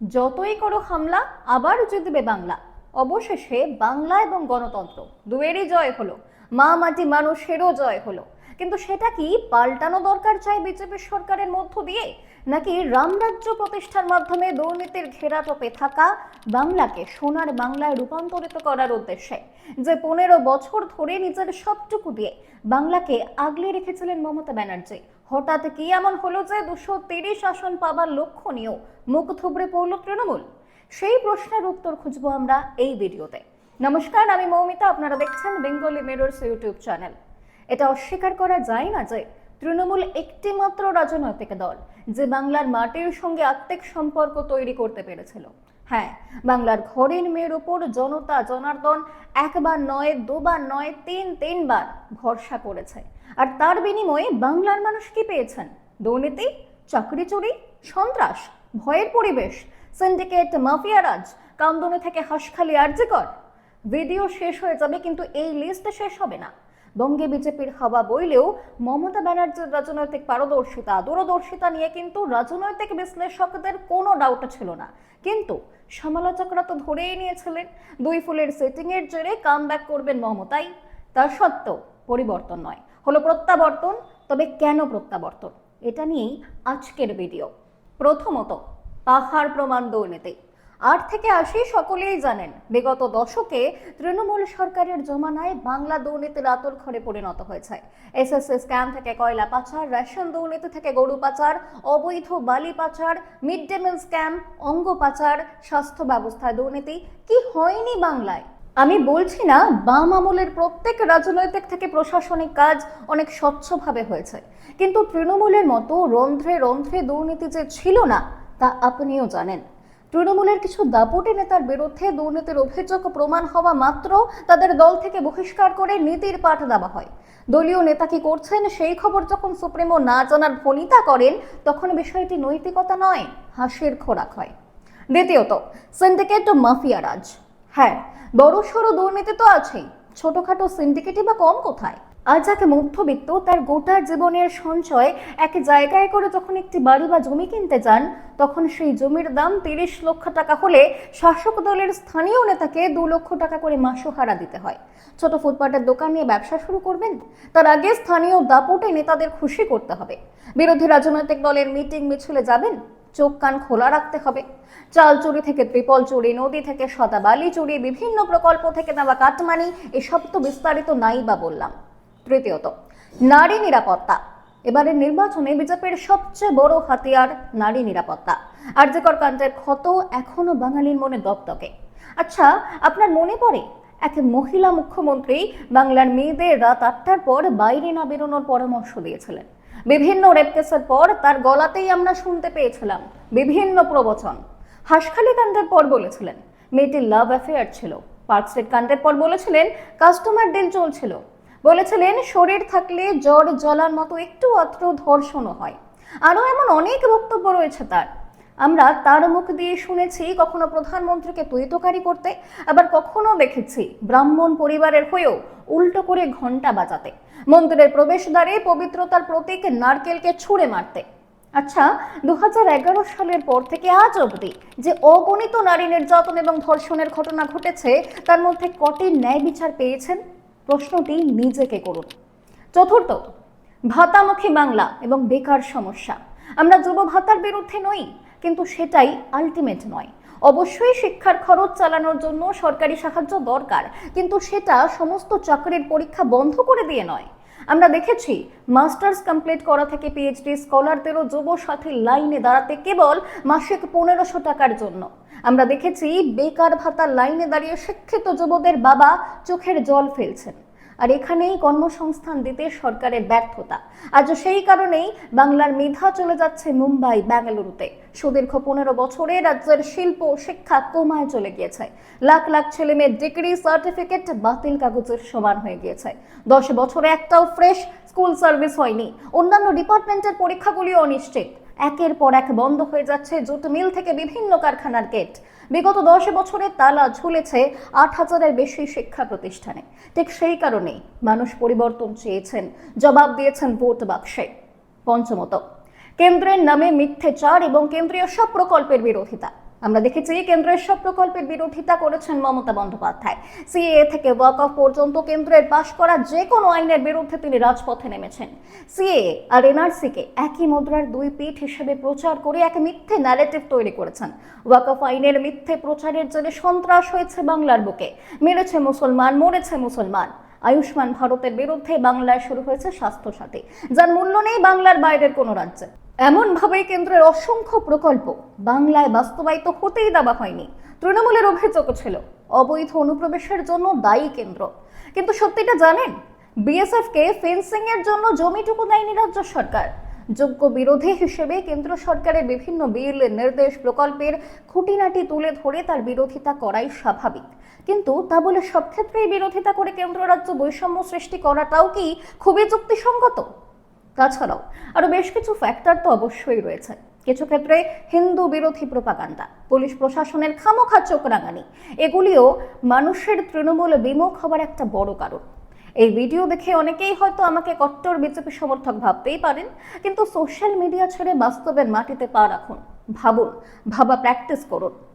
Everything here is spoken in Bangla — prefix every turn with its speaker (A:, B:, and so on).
A: যতই করো হামলা আবার জিতবে বাংলা। অবশেষে বাংলা এবং গণতন্ত্র দুয়েরই জয় হলো, মা মাটি মানুষেরও জয় হলো। কিন্তু সেটা কি পাল্টানো দরকার চাই বিজেপি সরকারের মধ্য দিয়ে, নাকি রামরাজ্য প্রতিষ্ঠার মাধ্যমে দুর্নীতির ঘেরাটোপে থাকা বাংলাকে সোনার বাংলায় রূপান্তরিত করার উদ্দেশ্যে? যে 15 বছর ধরে নিজের সবটুকু দিয়ে বাংলাকে আগলে রেখেছিলেন মমতা ব্যানার্জি, হঠাৎ কি এমন হলো যে 230 আসন পাবার লক্ষ্য নিয়েও মুখ থুবড়ে পড়ল তৃণমূল? সেই প্রশ্নের উত্তর খুঁজবো আমরা এই ভিডিওতে। নমস্কার, আমি মৌমিতা, আপনারা দেখছেন বেঙ্গলি মিররস ইউটিউব চ্যানেল। এটা অস্বীকার করা যায় না যে তৃণমূল একটি মাত্র রাজনৈতিক দল যে বাংলার মাটির সঙ্গে আত্মিক সম্পর্ক তৈরি করতে পেরেছিল। হ্যাঁ, বাংলার ঘরের মেয়ের উপর জনতা জনার্দন একবার নয়, দুবার নয়, তিনবার ভরসা করেছে। আর তার বিনিময়ে বাংলার মানুষ কি পেয়েছেন? দুর্নীতি, চাকরি চুরি, সন্ত্রাস, ভয়ের পরিবেশ, সিন্ডিকেট, মাফিয়ারাজ, কামদুনি থেকে হাসখালি আরজিকর। ভিডিও শেষ হয়ে যাবে, কিন্তু এই লিস্ট শেষ হবে না। বঙ্গে বিজেপির হাওয়া বইলেও মমতা ব্যানার্জির রাজনৈতিক পারদর্শিতা, দূরদর্শিতা নিয়ে কিন্তু রাজনৈতিক বিশ্লেষকদের কোনো ডাউট ছিল না। কিন্তু সমালোচকরা তো ধরেই নিয়েছিলেন 2 ফুলের সেটিং এর জেরে কামব্যাক করবেন মমতাই। তা সত্ত্বেও পরিবর্তন নয়, হলো প্রত্যাবর্তন। তবে কেন প্রত্যাবর্তন, এটা নিয়েই আজকের ভিডিও। প্রথমত, পাহাড় প্রমাণ দুর্নীতি। 8 থেকে 80 সকলেই জানেন, বিগত দশকে তৃণমূল সরকারের জমানায় বাংলা দুর্নীতির আতর ঘরে পরিণত হয়েছে। এসএসসি স্ক্যাম থেকে কয়লা পাচার, রেশন দুর্নীতি থেকে গরু পাচার, অবৈধ বালি পাচার, মিড ডে মিল স্ক্যাম, অঙ্গ পাচার, স্বাস্থ্য ব্যবস্থায় দুর্নীতি। কি হয়নি বাংলায়? আমি বলছি না বাম আমলের প্রত্যেক রাজনৈতিক থেকে প্রশাসনিক কাজ অনেক স্বচ্ছভাবে হয়েছে, কিন্তু তৃণমূলের মতো রন্ধ্রে রন্ধ্রে দুর্নীতি যে ছিল না তা আপনিও জানেন। তৃণমূলের কিছু দাপুটে নেতার বিরুদ্ধে দুর্নীতির অভিযোগ প্রমাণ হওয়া মাত্র তাদের দল থেকে বহিষ্কার করে নীতির পাঠ দেওয়া হয়। দলীয় নেতা কি করছেন সেই খবর যখন সুপ্রিমো না জানার ভনিতা করেন, তখন বিষয়টি নৈতিকতা নয়, হাসির খোরাক হয়। দ্বিতীয়ত, সিন্ডিকেট ও মাফিয়ারাজ। হ্যাঁ, বড়সড় দুর্নীতি তো আছেই, ছোটখাটো সিন্ডিকেটই বা কম কোথায়? আজ এক মধ্যবিত্ত তার গোটা জীবনের সঞ্চয় এক জায়গায় করে যখন একটি বাড়ি বা জমি কিনতে যান, তখন সেই জমির দাম 30 লক্ষ টাকা হলে শাসক দলের স্থানীয় নেতাকে 2 লক্ষ টাকা করে মাসোহারা দিতে হয়। ছোট ফুটপাতের দোকান নিয়ে ব্যবসা শুরু করবেন, তার আগে স্থানীয় দাপুটে নেতাদের খুশি করতে হবে। বিরোধী রাজনৈতিক দলের মিটিং মিছিলে যাবেন, চোখ কান খোলা রাখতে হবে। চাল চুরি থেকে ট্রিপল চুরি, নদী থেকে সদা বালি চুরি, বিভিন্ন প্রকল্প থেকে নেওয়া কাটমানি, এসব তো বিস্তারিত নাই বা বললাম। তৃতীয়ত, নারী নিরাপত্তা। এবারের নির্বাচনে বিজেপির সবচেয়ে বড় হাতিয়ার নারী নিরাপত্তা। আরজিকর কাণ্ডের ক্ষত এখনো বাঙালির মনে দপদপে। আচ্ছা, আপনার মনে পড়ে এক মহিলা মুখ্যমন্ত্রী বাংলার মেয়েদের রাত 8টার পর বাইরে না বেরোনোর পরামর্শ দিয়েছিলেন। বিভিন্ন রেপ কেসের পর তার গলাতেই আমরা শুনতে পেয়েছিলাম বিভিন্ন প্রবচন। হাসখালি কাণ্ডের পর বলেছিলেন মেয়েটির লাভ অ্যাফেয়ার ছিল। পার্ক স্ট্রিট কাণ্ডের পর বলেছিলেন কাস্টমার ডিল চলছিল। বলেছিলেন শরীর থাকলে জ্বর জ্বলার মতো একটু আত্র ধর্ষণও হয়। আরো এমন অনেক বক্তব্য রয়েছে তার। আমরা তার মুখ দিয়ে শুনেছি কখনো প্রধানমন্ত্রীকে তুইতকারি করতে, আবার কখনো দেখেছি ব্রাহ্মণ পরিবারের হয়েও উল্টো করে ঘন্টা বাজাতে, মন্দিরের প্রবেশদ্বারে পবিত্রতার প্রতীক নারকেলকে ছুঁড়ে মারতে। আচ্ছা, 2011 সালের পর থেকে আজ অবধি যে অগণিত নারী নির্যাতন এবং ধর্ষণের ঘটনা ঘটেছে, তার মধ্যে কটি ন্যায় বিচার পেয়েছেন? প্রশ্নটি নিজেকে করুন। চতুর্থ, ভাতামুখী বাংলা এবং বেকার সমস্যা। আমরা যুব ভাতার বিরুদ্ধে নই, কিন্তু সেটাই আলটিমেট নয়। অবশ্যই শিক্ষার খরচ চালানোর জন্য সরকারি সাহায্য দরকার, কিন্তু সেটা সমস্ত চাকরির পরীক্ষা বন্ধ করে দিয়ে নয়। আমরা দেখেছি মাস্টার্স কমপ্লিট করা থেকে পিএইচডি স্কলারদেরও যুব সাথী লাইনে দাঁড়াতে কেবল মাসিক 1500 টাকার জন্য। আমরা দেখেছি বেকার ভাতার লাইনে দাঁড়িয়ে শিক্ষিত যুবদের বাবা চোখের জল ফেলছেন। আর এখানেই কর্মসংস্থান দিতে সরকারের ব্যর্থতা। আজ সেই কারণেই বাংলার মেধা চলে যাচ্ছে মুম্বাই, বেঙ্গালুরুতে। সুদীর্ঘ 15 বছরে রাজ্যের শিল্প শিক্ষা কোমায় চলে গিয়েছে। লাখ লাখ ছেলে মেয়ের ডিগ্রি সার্টিফিকেট বাতিল কাগজের সমান হয়ে গিয়েছে। 10 বছরে একটাও ফ্রেশ স্কুল সার্ভিস হয়নি। অন্যান্য ডিপার্টমেন্টের পরীক্ষাগুলিও অনিশ্চিত। একের পর এক বন্ধ হয়ে যাচ্ছে জুট মিল থেকে বিভিন্ন কারখানার গেট। বিগত 10 বছরে তালা ঝুলেছে 8000-এর বেশি শিক্ষা প্রতিষ্ঠানে। ঠিক সেই কারণেই মানুষ পরিবর্তন চেয়েছেন, জবাব দিয়েছেন ভোট বাক্সে। পঞ্চমত, কেন্দ্রের নামে মিথ্যাচার এবং কেন্দ্রীয় সব প্রকল্পের বিরোধিতা। আমরা দেখেছি কেন্দ্রের সব প্রকল্পের বিরোধিতা করেছেন মমতা বন্দ্যোপাধ্যায়। সিএএ থেকে ওয়াকফ পর্যন্ত কেন্দ্রের পাশ করা যে কোনো আইনের বিরুদ্ধে তিনি রাজপথে নেমেছেন। সিএএ আর এনআরসিকে একই মুদ্রার দুই পিঠ হিসেবে প্রচার করে এক মিথ্যে ন্যারেটিভ তৈরি করেছেন। ওয়াকফ আইনের মিথ্যে প্রচারের জন্য সন্ত্রাস হয়েছে বাংলার বুকে, মেরেছে মুসলমান, মরেছে মুসলমান। আয়ুষ্মান ভারতের বিরুদ্ধে বাংলায় শুরু হয়েছে স্বাস্থ্য সাথী, যার মূল্য নেই বাংলার বাইরের কোনো রাজ্যে। এমন ভাবে কেন্দ্রের অসংখ্য প্রকল্প বাংলায় বাস্তবায়িত হতেই দেওয়া হয়নি। তৃণমূলের অভিযোগ ছিল অবৈধ অনুপ্রবেশের জন্য দায়ী কেন্দ্র। কিন্তু সত্যিটা জানেন, বিএসএফ কে ফেন্সিং এর জন্য জমিটুকু দেয়নি রাজ্য সরকার। যোগ্য বিরোধী হিসেবে কেন্দ্র সরকারের বিভিন্ন বিল, নির্দেশ, প্রকল্পের খুঁটিনাটি তুলে ধরে তার বিরোধিতা করাই স্বাভাবিক। কিন্তু তা বলে সব ক্ষেত্রেই বিরোধিতা করে কেন্দ্র রাজ্য বৈষম্য সৃষ্টি করাটাও কি খুবই যুক্তিসঙ্গত? তাছাড়াও আরো বেশ কিছু ফ্যাক্টর তো অবশ্যই রয়েছে। কিছু ক্ষেত্রে হিন্দু বিরোধী প্রোপাগান্ডা, পুলিশ প্রশাসনের খামোখা চোখ রাঙানি, এগুলিও মানুষের তৃণমূল বিমুখ হবার একটা বড় কারণ। এই ভিডিও দেখে অনেকেই হয়তো আমাকে কট্টর বিজেপি সমর্থক ভাবতেই পারেন, কিন্তু সোশ্যাল মিডিয়া ছেড়ে বাস্তবের মাটিতে পা রাখুন, ভাবুন, ভাবা প্র্যাকটিস করুন।